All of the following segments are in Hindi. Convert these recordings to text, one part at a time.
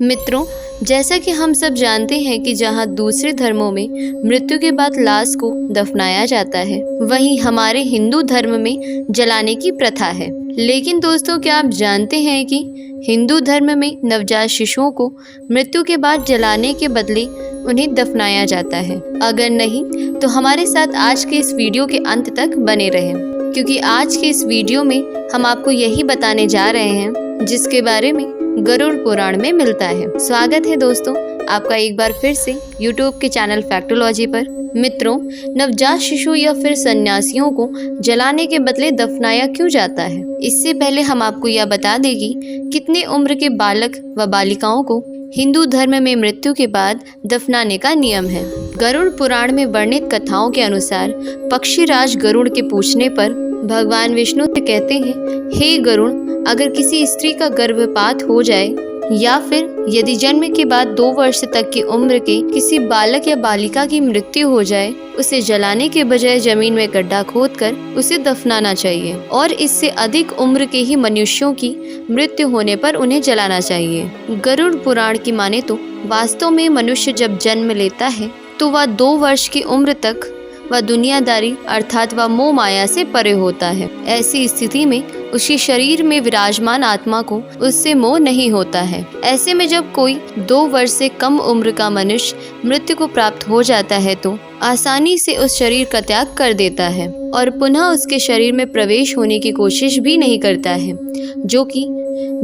मित्रों, जैसा कि हम सब जानते हैं कि जहाँ दूसरे धर्मों में मृत्यु के बाद लाश को दफनाया जाता है, वहीं हमारे हिंदू धर्म में जलाने की प्रथा है। लेकिन दोस्तों, क्या आप जानते हैं कि हिंदू धर्म में नवजात शिशुओं को मृत्यु के बाद जलाने के बदले उन्हें दफनाया जाता है? अगर नहीं तो हमारे साथ आज के इस वीडियो के अंत तक बने रहें, क्योंकि आज के इस वीडियो में हम आपको यही बताने जा रहे हैं जिसके बारे में गरुड़ पुराण में मिलता है। स्वागत है दोस्तों आपका एक बार फिर से YouTube के चैनल फैक्टोलॉजी पर। मित्रों, नवजात शिशु या फिर सन्यासियों को जलाने के बदले दफनाया क्यों जाता है? इससे पहले हम आपको यह बता दें कि कितने उम्र के बालक व बालिकाओं को हिंदू धर्म में मृत्यु के बाद दफनाने का नियम है। गरुड़ पुराण में वर्णित कथाओं के अनुसार पक्षीराज गरुड़ के पूछने पर भगवान विष्णु से कहते हैं, हे गरुड़, अगर किसी स्त्री का गर्भपात हो जाए या फिर यदि जन्म के बाद 2 वर्ष तक की उम्र के किसी बालक या बालिका की मृत्यु हो जाए, उसे जलाने के बजाय जमीन में गड्ढा खोदकर उसे दफनाना चाहिए और इससे अधिक उम्र के ही मनुष्यों की मृत्यु होने पर उन्हें जलाना चाहिए। गरुड़ पुराण की माने तो वास्तव में मनुष्य जब जन्म लेता है तो वह 2 वर्ष की उम्र तक वह दुनियादारी अर्थात वह मोह माया से परे होता है। ऐसी स्थिति में उसके शरीर में विराजमान आत्मा को उससे मोह नहीं होता है। ऐसे में जब कोई 2 वर्ष से कम उम्र का मनुष्य मृत्यु को प्राप्त हो जाता है तो आसानी से उस शरीर का त्याग कर देता है और पुनः उसके शरीर में प्रवेश होने की कोशिश भी नहीं करता है, जो कि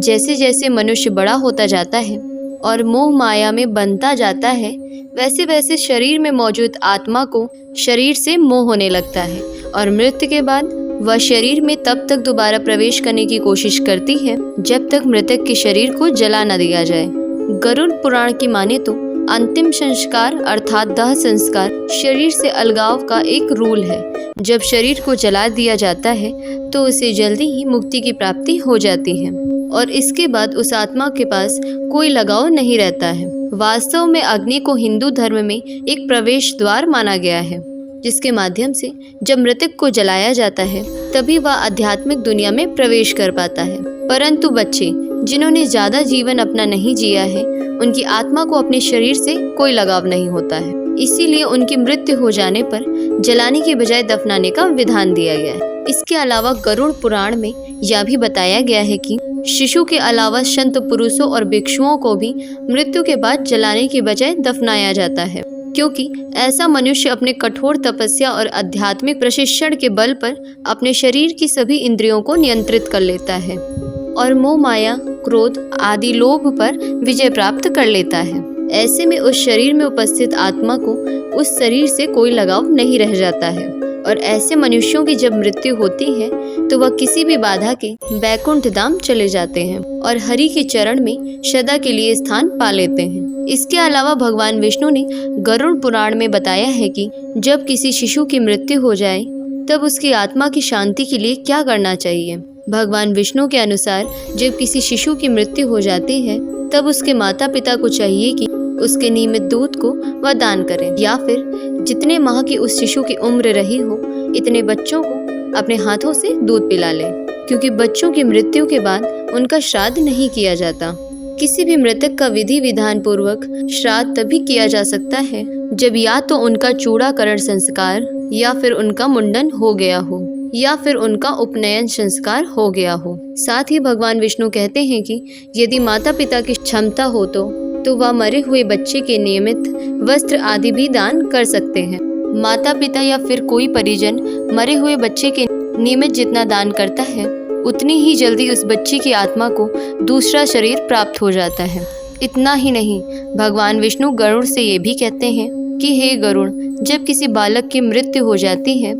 जैसे जैसे मनुष्य बड़ा होता जाता है और मोह माया में बनता जाता है, वैसे वैसे शरीर में मौजूद आत्मा को शरीर से मोह होने लगता है और मृत्यु के बाद वह शरीर में तब तक दोबारा प्रवेश करने की कोशिश करती है जब तक मृतक के शरीर को जला न दिया जाए। गरुड़ पुराण की माने तो अंतिम संस्कार अर्थात दाह संस्कार शरीर से अलगाव का एक रूल है। जब शरीर को जला दिया जाता है तो उसे जल्दी ही मुक्ति की प्राप्ति हो जाती है और इसके बाद उस आत्मा के पास कोई लगाव नहीं रहता है। वास्तव में अग्नि को हिंदू धर्म में एक प्रवेश द्वार माना गया है, जिसके माध्यम से जब मृतक को जलाया जाता है तभी वह आध्यात्मिक दुनिया में प्रवेश कर पाता है। परंतु बच्चे जिन्होंने ज्यादा जीवन अपना नहीं जिया है, उनकी आत्मा को अपने शरीर से कोई लगाव नहीं होता है, इसीलिए उनकी मृत्यु हो जाने पर जलाने के बजाय दफनाने का विधान दिया गया है। इसके अलावा गरुड़ पुराण में यह भी बताया गया है कि शिशु के अलावा संत पुरुषों और भिक्षुओं को भी मृत्यु के बाद जलाने के बजाय दफनाया जाता है, क्योंकि ऐसा मनुष्य अपने कठोर तपस्या और आध्यात्मिक प्रशिक्षण के बल पर अपने शरीर की सभी इंद्रियों को नियंत्रित कर लेता है और मोह माया, क्रोध आदि लोभ पर विजय प्राप्त कर लेता है। ऐसे में उस शरीर में उपस्थित आत्मा को उस शरीर से कोई लगाव नहीं रह जाता है और ऐसे मनुष्यों की जब मृत्यु होती है तो वह किसी भी बाधा के बैकुंठ धाम चले जाते हैं और हरि के चरण में सदा के लिए स्थान पा लेते हैं। इसके अलावा भगवान विष्णु ने गरुड़ पुराण में बताया है कि जब किसी शिशु की मृत्यु हो जाए तब उसकी आत्मा की शांति के लिए क्या करना चाहिए। भगवान विष्णु के अनुसार जब किसी शिशु की मृत्यु हो जाती है तब उसके माता पिता को चाहिए कि उसके नियमित दूध को वह दान करें या फिर जितने माह की उस शिशु की उम्र रही हो इतने बच्चों को अपने हाथों से दूध पिला लें, क्योंकि बच्चों की मृत्यु के बाद उनका श्राद्ध नहीं किया जाता। किसी भी मृतक का विधि विधान पूर्वक श्राद्ध तभी किया जा सकता है जब या तो उनका चूड़ाकरण संस्कार या फिर उनका मुंडन हो गया हो या फिर उनका उपनयन संस्कार हो गया हो। साथ ही भगवान विष्णु कहते हैं कि यदि माता पिता की क्षमता हो तो वह मरे हुए बच्चे के नियमित वस्त्र आदि भी दान कर सकते हैं। माता पिता या फिर कोई परिजन मरे हुए बच्चे के नियमित जितना दान करता है उतनी ही जल्दी उस बच्चे की आत्मा को दूसरा शरीर प्राप्त हो जाता है। इतना ही नहीं, भगवान विष्णु गरुड़ से ये भी कहते हैं कि हे गरुड़, जब किसी बालक की मृत्यु हो जाती है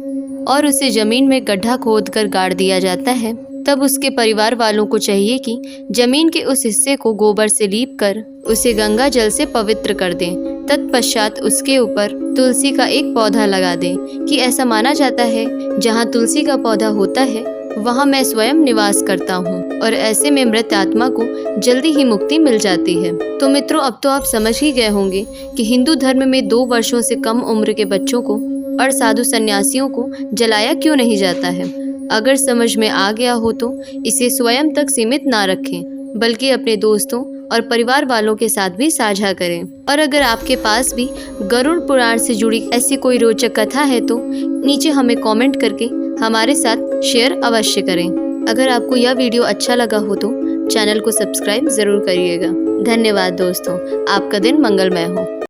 और उसे जमीन में गड्ढा खोदकर गाड़ दिया जाता है तब उसके परिवार वालों को चाहिए कि जमीन के उस हिस्से को गोबर से लीप कर उसे गंगा जल से पवित्र कर दें। तत्पश्चात उसके ऊपर तुलसी का एक पौधा लगा दें कि ऐसा माना जाता है जहाँ तुलसी का पौधा होता है वहाँ मैं स्वयं निवास करता हूँ और ऐसे में मृत आत्मा को जल्दी ही मुक्ति मिल जाती है। तो मित्रों, अब तो आप समझ ही गए होंगे कि हिंदू धर्म में 2 वर्षों से कम उम्र के बच्चों को और साधु सन्यासियों को जलाया क्यों नहीं जाता है। अगर समझ में आ गया हो तो इसे स्वयं तक सीमित ना रखें, बल्कि अपने दोस्तों और परिवार वालों के साथ भी साझा करें। और अगर आपके पास भी गरुड़ पुराण से जुड़ी ऐसी कोई रोचक कथा है तो नीचे हमें कमेंट करके हमारे साथ शेयर अवश्य करें। अगर आपको यह वीडियो अच्छा लगा हो तो चैनल को सब्सक्राइब ज़रूर करिएगा। धन्यवाद दोस्तों, आपका दिन मंगलमय हो।